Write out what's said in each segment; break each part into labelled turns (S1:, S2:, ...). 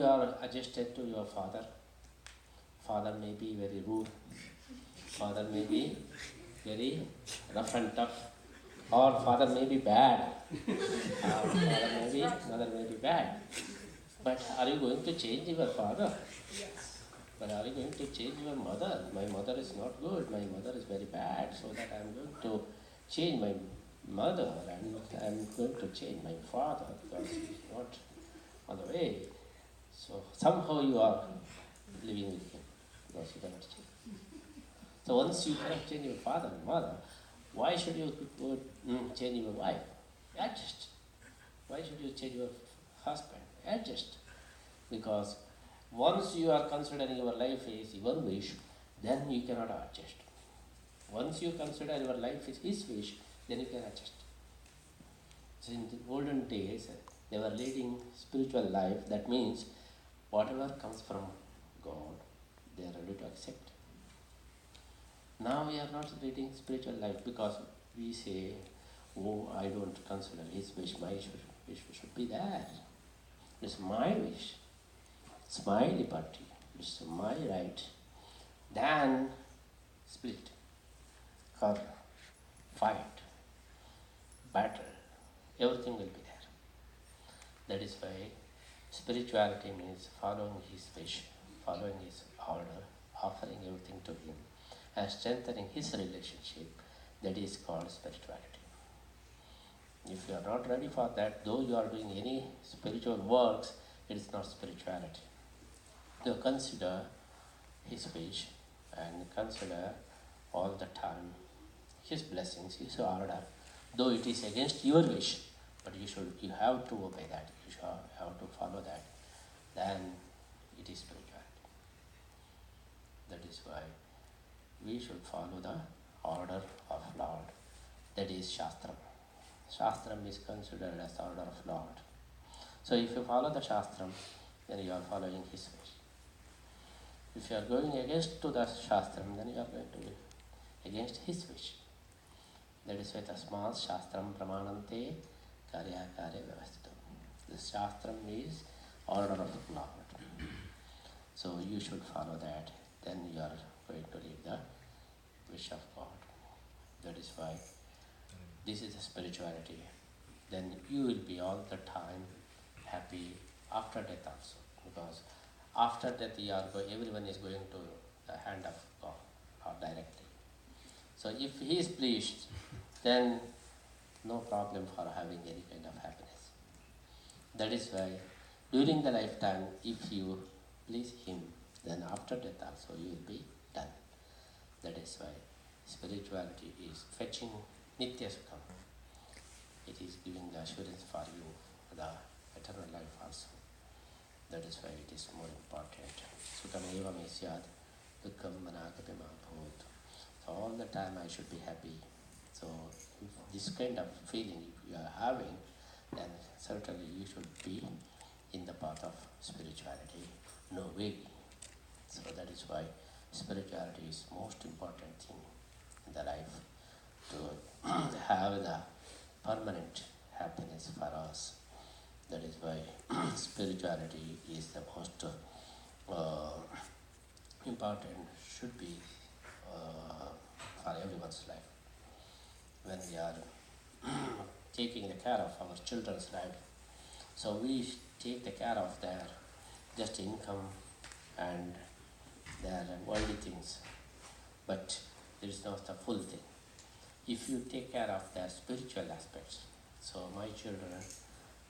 S1: you are adjusted to your father. Father may be very rude. Father may be very rough and tough. Or father may be bad. Or mother may be bad. But are you going to change your father? But are you going to change your mother? My mother is not good. My mother is very bad. So that I am going to change my mother and I am going to change my father because he is not on the way. So somehow you are living with him because you cannot change. So once you cannot change your father and mother, why should you change your wife? Adjust. Why should you change your husband? Adjust. Because once you are considering your life is your wish, then you cannot adjust. Once you consider your life is his wish, then you can adjust. So in the olden days, they were leading spiritual life. That means whatever comes from God, they are ready to accept. Now we are not leading spiritual life because we say, oh, I don't consider his wish, my wish should be there. It's my wish. It's my liberty. It's my right. Then split, quarrel, fight, battle, everything will be there. That is why spirituality means following his wish, following his order, offering everything to him, and strengthening his relationship. That is called spirituality. If you are not ready for that, though you are doing any spiritual works, it is not spirituality. So consider his wish and consider all the time his blessings, his order. Though it is against your wish, but you have to obey that. You have to follow that. Then it is spirituality. That is why we should follow the order of Lord. That is Shastram. Shastram is considered as the order of Lord. So if you follow the Shastram, then you are following his wish. If you are going against to the Shastram, then you are going to be against his wish. That is why Tasmat Shastram Pramanante Karya Karya Vyavasthitam. The Shastram is order of Lord. So you should follow that. Then you are going to live the wish of God. That is why this is the spirituality. Then you will be all the time happy after death also. Because after death everyone is going to the hand of God or directly. So if he is pleased, then no problem for having any kind of happiness. That is why during the lifetime, if you please him, then after death also you will be done. That is why spirituality is fetching Nitya Sukham. It is giving the assurance for you, the eternal life also. That is why it is more important. Sukham eva me syad, dukkham manakapi ma bhut. So all the time I should be happy. So if this kind of feeling if you are having, then certainly you should be in the path of spirituality. No way. So that is why spirituality is most important thing in the life to have the permanent happiness for us. That is why spirituality is the most important, should be for everyone's life. When we are taking the care of our children's life, so we take the care of their just income and their worldly things, but there is not the full thing. If you take care of their spiritual aspects, so my children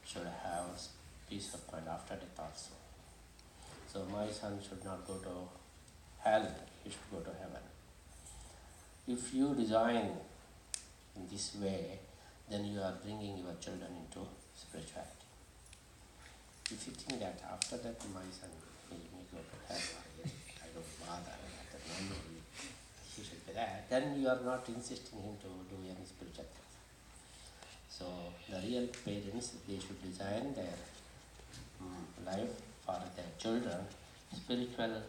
S1: should have peace of mind after death also. So my son should not go to hell, he should go to heaven. If you design in this way, then you are bringing your children into spirituality. If you think that after that my son may go to hell, I don't bother, at the moment he should be there, then you are not insisting him to do any spiritual things. So the real parents, they should design their life for their children, spiritual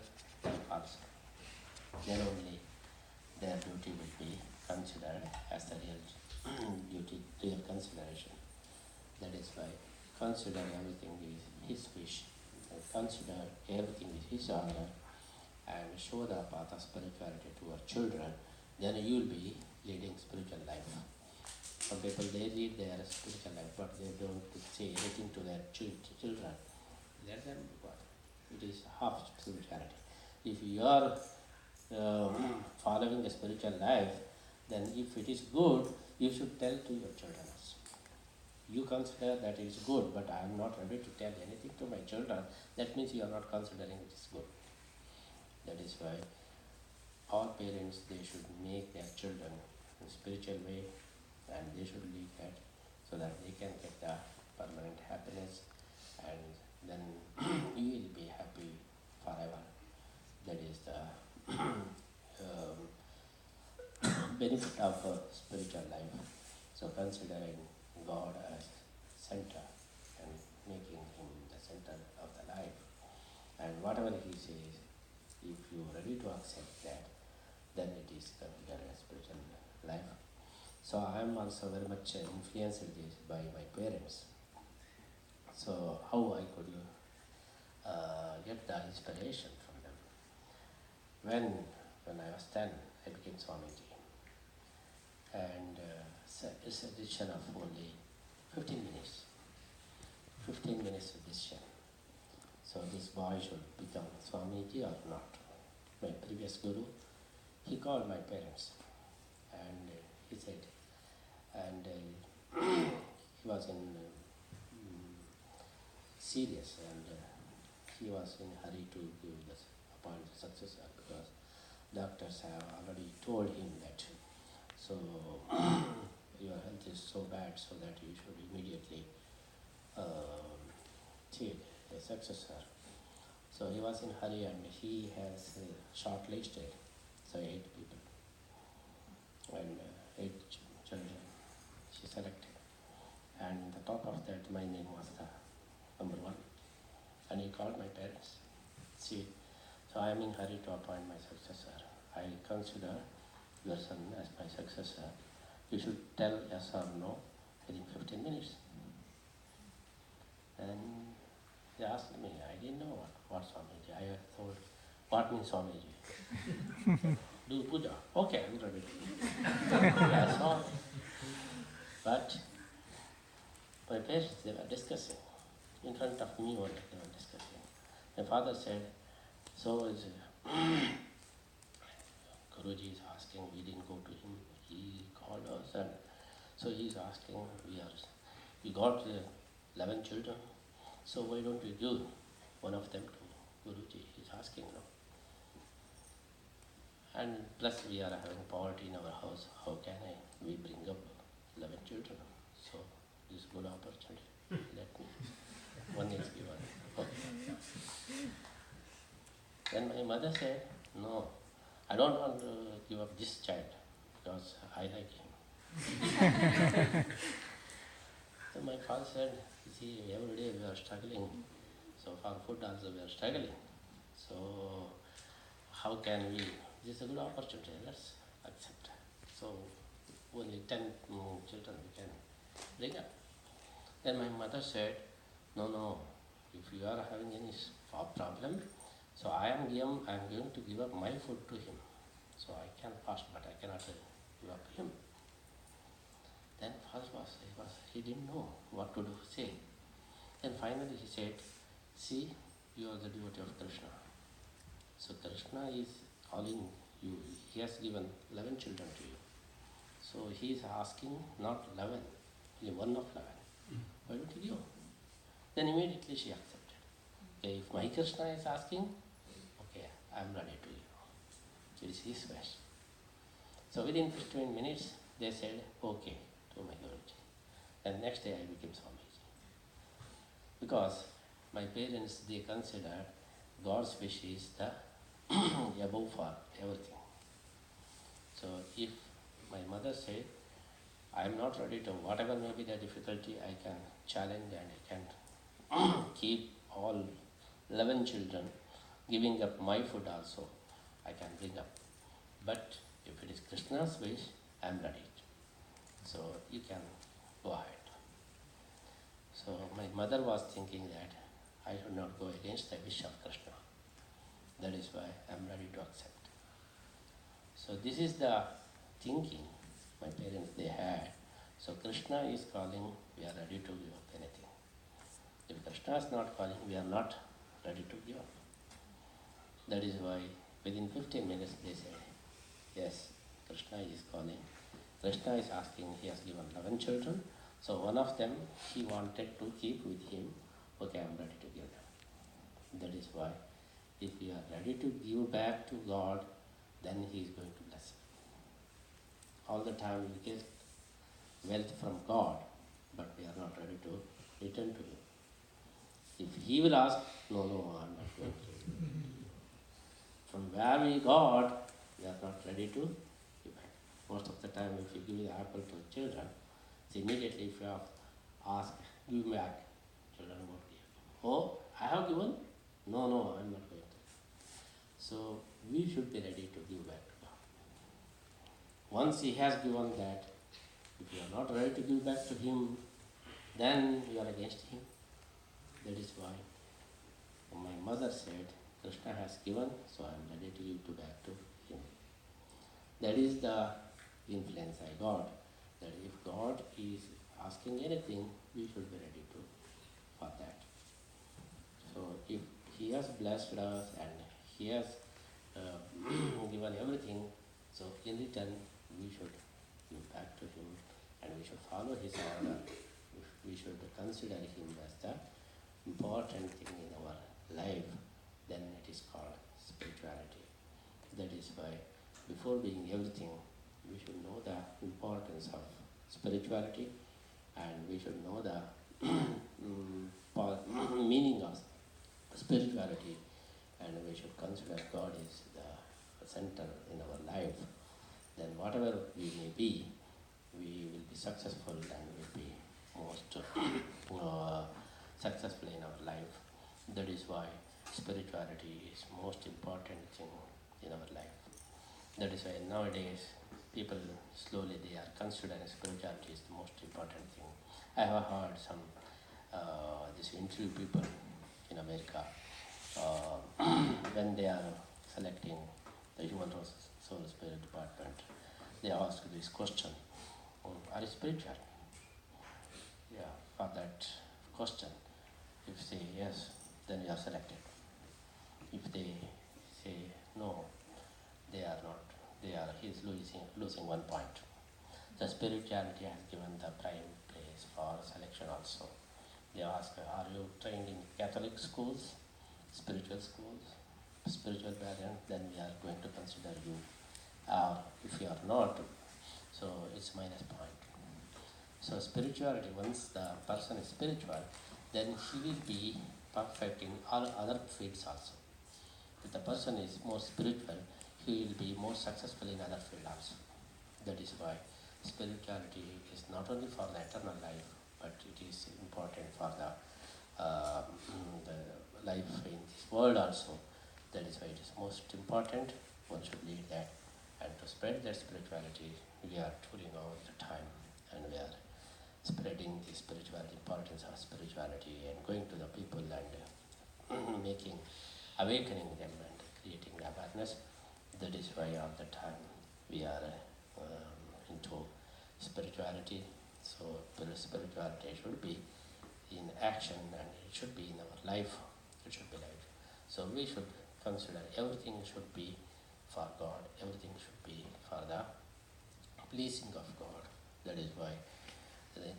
S1: life also. Then only their duty will be considered as the real duty, real consideration. That is why consider everything is his wish and consider everything is his honor and show the path of spirituality to our children, then you will be leading spiritual life. Some people, they lead their spiritual life, but they don't say anything to their children. Let them do what? It is half spirituality. If you are following the spiritual life, then if it is good, you should tell to your children also. You consider that it is good, but I am not ready to tell anything to my children. That means you are not considering it is good. That is why all parents, they should make their children in spiritual way, and they should lead that so that they can get the permanent happiness, and then you will be happy forever. That is the benefit of a spiritual life. So considering God as center and making him the center of the life, and whatever he says, if you are ready to accept that, then it is considered a spiritual life. So I am also very much influenced by my parents. So how I could get the inspiration from them? When I was 10, I became Swamiji, and it's a decision of only 15 minutes. 15 minutes of decision. So this boy should become Swamiji or not. My previous guru, he called my parents, and he said, and he was in serious, and he was in a hurry to give the appoint the successor, because doctors have already told him that, so your health is so bad, so that you should immediately take a successor. So he was in a hurry, and he has shortlisted, so 8 people, and 8 children she selected, and the top of that, my name was the number 1, and he called my parents. See, so I am in hurry to appoint my successor. I consider your son as my successor. You should tell yes or no within 15 minutes. And they asked me, I didn't know what Swamiji. I told, what means Swamiji? Do puja. Okay, I'm ready. That's all. But my parents, they were discussing. In front of me only, they were discussing. My father said, so is Guruji is asking, we didn't go to him, he called us, and so he is asking, we got 11 children, so why don't we give one of them to Guruji? He's asking now. And plus we are having poverty in our house, how can we bring up 11 children? So this is good opportunity, let me, one is given. Okay. Then my mother said, no, I don't want to give up this child because I like him. So my father said, see, every day we are struggling, so for food also we are struggling. So how can we, this is a good opportunity, let's accept. So only 10 children we can bring up. Then my mother said, no, if you are having any problem, so I am going to give up my food to him. So I can fast, but I cannot give up him. Then first he didn't know what to do, say. Then finally he said, see, you are the devotee of Krishna. So Krishna is calling you. He has given 11 children to you. So he is asking not 11, only one of 11. Why don't you give? Then immediately she accepted. Okay, if my Krishna is asking, okay, I am ready to give. It is his wish. So within 15 minutes, they said, okay, to my Guruji. And next day I became Swamiji. Because my parents, they consider God's wish is the above for everything. So if my mother said, I am not ready to, whatever may be the difficulty, I can challenge and I can keep all 11 children, giving up my food also, I can bring up. But if it is Krishna's wish, I am ready. So you can go ahead. So my mother was thinking that I should not go against the wish of Krishna. That is why I am ready to accept. So this is the thinking my parents they had. So Krishna is calling, we are ready to give up anything. If Krishna is not calling, we are not ready to give up. That is why within 15 minutes they said, yes, Krishna is calling. Krishna is asking, he has given 11 children. So one of them he wanted to keep with him. Okay, I am ready to give them. That is why if we are ready to give back to God, then he is going to bless us. All the time we get wealth from God, but we are not ready to return to him. If he will ask, no, I am not going to. From where we got, we are not ready to give back. Most of the time, if you give the apple to children, so immediately if you have asked, give back, children won't give. Oh, I have given? No, I am not going to. So we should be ready to give back to God. Once he has given that, if you are not ready to give back to him, then you are against him. That is why my mother said, Krishna has given, so I am ready to give back to him. That is the influence I got, that if God is asking anything, we should be ready to for that. So if he has blessed us and he has given everything, so in return we should give back to him and we should follow his order. We should consider him as the important thing in our life, then it is called spirituality. That is why before doing everything, we should know the importance of spirituality and we should know the meaning of spirituality, and we should consider God is the center in our life. Then whatever we may be, we will be successful and will be most successful in our life. That is why spirituality is most important thing in our life. That is why nowadays people slowly they are considering spirituality is the most important thing. I have heard some this interview people in America when they are selecting the human soul spirit department, they ask this question, are you spiritual? Yeah, for that question, if say yes, then you are selected. If they say no, they are not. He is losing 1 point. The spirituality has given the prime place for selection also. They ask, are you trained in Catholic schools, spiritual schools, spiritual parents? Then we are going to consider you. If you are not, so it's minus point. So spirituality, once the person is spiritual, then he will be perfect in all other fields also. If the person is more spiritual, he will be more successful in other fields also. That is why spirituality is not only for the eternal life, but it is important for the life in this world also. That is why it is most important. One should lead that. And to spread that spirituality, we are touring all the time and we are spreading the spirituality, importance of spirituality and going to the people and making, awakening them and creating awareness. That is why all the time we are into spirituality. So spirituality should be in action and it should be in our life. It should be life. So we should consider everything should be for God. Everything should be for the pleasing of God. That is why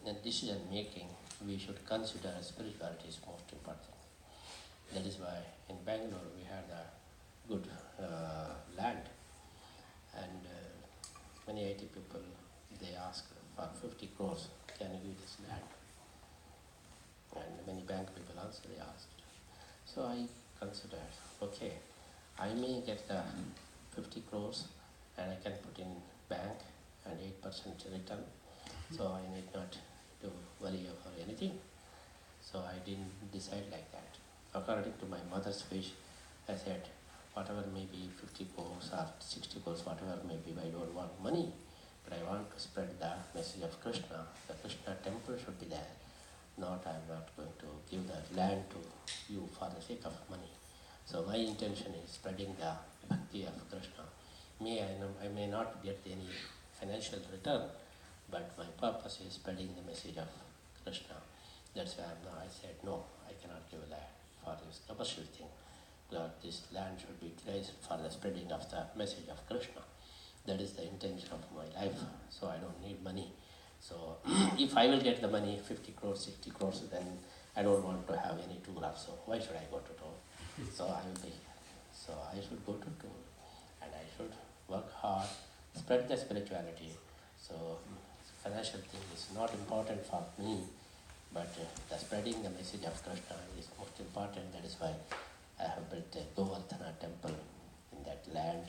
S1: in decision making we should consider spirituality is most important. That is why in Bangalore we had a good land and many IT people they ask for 50 crores, can you give this land? And many bank people also they asked. So I considered, okay, I may get the 50 crores and I can put in bank and 8% return. So I need not to worry over anything. So I didn't decide like that. According to my mother's wish, I said, whatever may be 50 crores or 60 crores, whatever may be, I don't want money, but I want to spread the message of Krishna. The Krishna temple should be there. not I'm not going to give the land to you for the sake of money. So my intention is spreading the bhakti of Krishna. I may not get any financial return, but my purpose is spreading the message of Krishna. That's why I said no, I cannot give land for this commercial thing. But this land should be utilized for the spreading of the message of Krishna. That is the intention of my life. So I don't need money. So if I will get the money, 50 crores, 60 crores, then I don't want to have any tour also. Why should I go to tour? So I will be here. So I should go to tour and I should work hard, spread the spirituality. So financial thing is not important for me, but the spreading the message of Krishna is most important. That is why I have built a Govardhana temple in that land.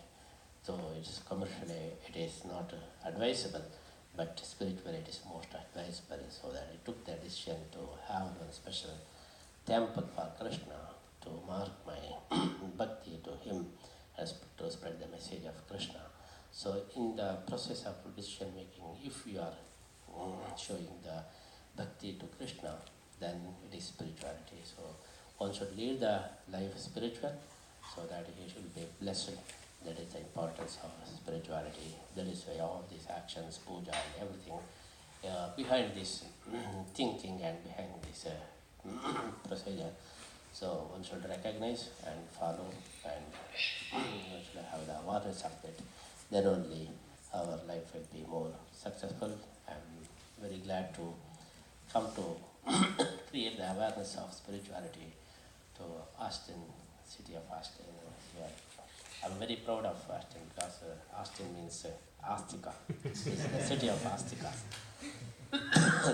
S1: So it's commercially, it is not advisable, but spiritually it is most advisable. So that I took the decision to have one special temple for Krishna to mark my bhakti to him and to spread the message of Krishna. So in the process of decision making, if you are showing the bhakti to Krishna, then it is spirituality. So one should lead the life spiritual so that he should be blessed. That is the importance of spirituality. That is why all these actions, puja and everything, behind this thinking and behind this procedure. So one should recognize and follow and one should have the awareness of that. Then only our life will be more successful. I'm very glad to come to create the awareness of spirituality to Austin, city of Austin here. I'm very proud of Austin because Austin means Astika. It's the city of Astika.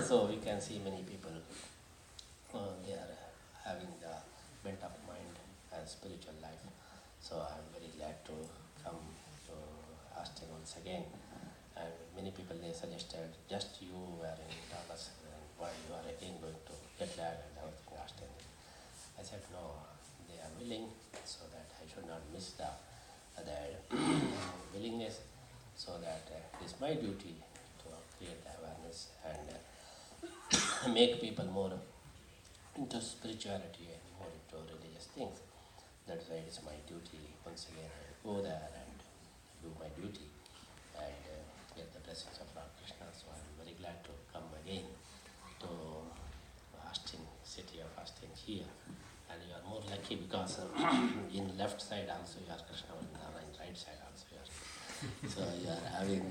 S1: So we can see many people, they are having the bent of mind and spiritual life. So I'm very glad to come to Austin once again. And many people, they suggested just you were in Dallas and why you are again going to get lag and everything Austin. I said no, they are willing, so that I should not miss the willingness, so that it is my duty to create the awareness and make people more into spirituality and more into religious things. That's why it is my duty once again I go there and do my duty and get the blessings of Lord Krishna. So I'm very glad to come again to Austin, city of Austin here. And you are more lucky because in left side also you are Krishna Vrindavana, in right side also you are. So you are having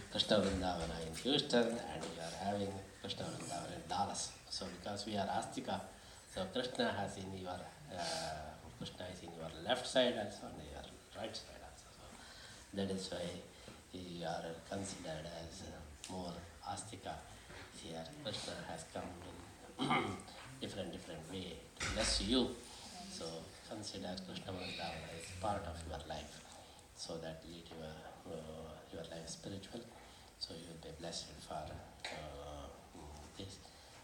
S1: Krishna Vrindavana in Houston and you are having Krishna Vrindavana in Dallas. So because we are Astika, so Krishna has in your Krishna is in your left side also and your right side also. So that is why you are considered as more Astika. Here Krishna has come in different way to bless you. So consider Krishna Vrindavana as part of your life, so that lead your life spiritual. So you will be blessed for this.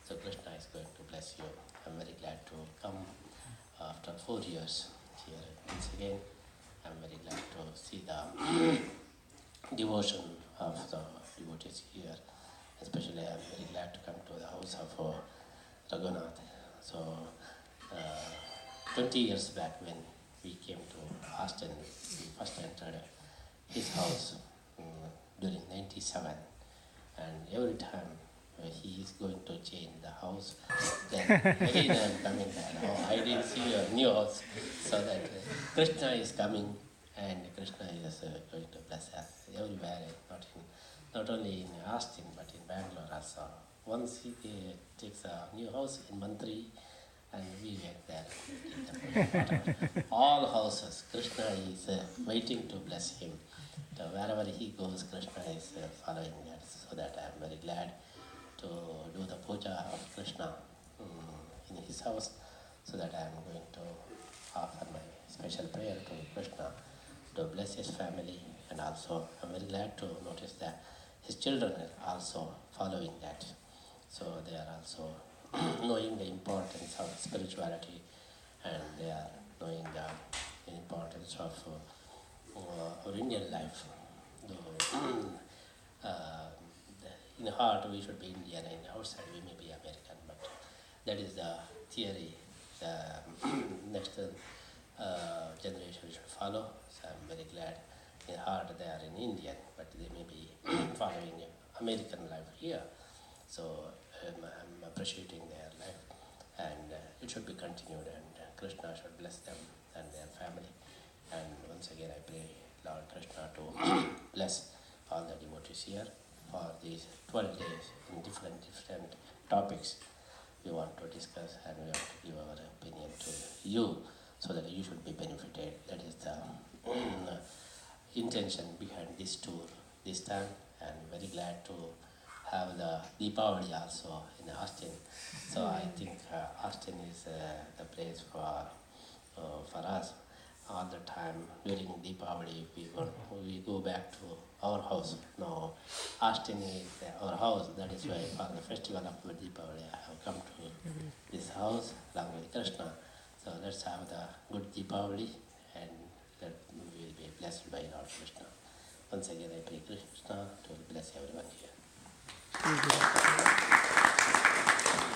S1: So Krishna is going to bless you. I'm very glad to come after 4 years here once again. I'm very glad to see the devotion of the devotees here. Especially I'm very glad to come to the house of Raghunath. So 20 years back when we came to Austin, we first entered his house during 97, and every time he is going to change the house, then again I am coming there. Oh, I didn't see your new house, so that Krishna is coming and Krishna is going to bless us everywhere, not only in Austin but in Bangalore also. Once he takes a new house in Mantri, and we went there. All houses, Krishna is waiting to bless him. So wherever he goes, Krishna is following that. So that I am very glad to do the puja of Krishna in his house. So that I am going to offer my special prayer to Krishna to bless his family. And also I am very glad to notice that his children are also following that. So they are also knowing the importance of spirituality, and they are knowing the importance of our Indian life. In heart we should be Indian, and outside we may be American, but That is the theory the next generation should follow. So I'm very glad. In heart they are in Indian, but they may be following American life here. So I'm appreciating their life, and it should be continued, and Krishna should bless them and their family. And once again I pray Lord Krishna to bless all the devotees here for these 12 days in different topics we want to discuss, and we want to give our opinion to you so that you should be benefited. That is the intention behind this tour this time, and very glad to have the Deepavali also in Austin. So I think Austin is the place for us. All the time during Deepavali we go back to our house. No, Austin is our house. That is why for the festival of Deepavali I have come to this house along with Krishna. So let's have the good Deepavali, and that we will be blessed by Lord Krishna. Once again I pray Krishna to bless everyone here.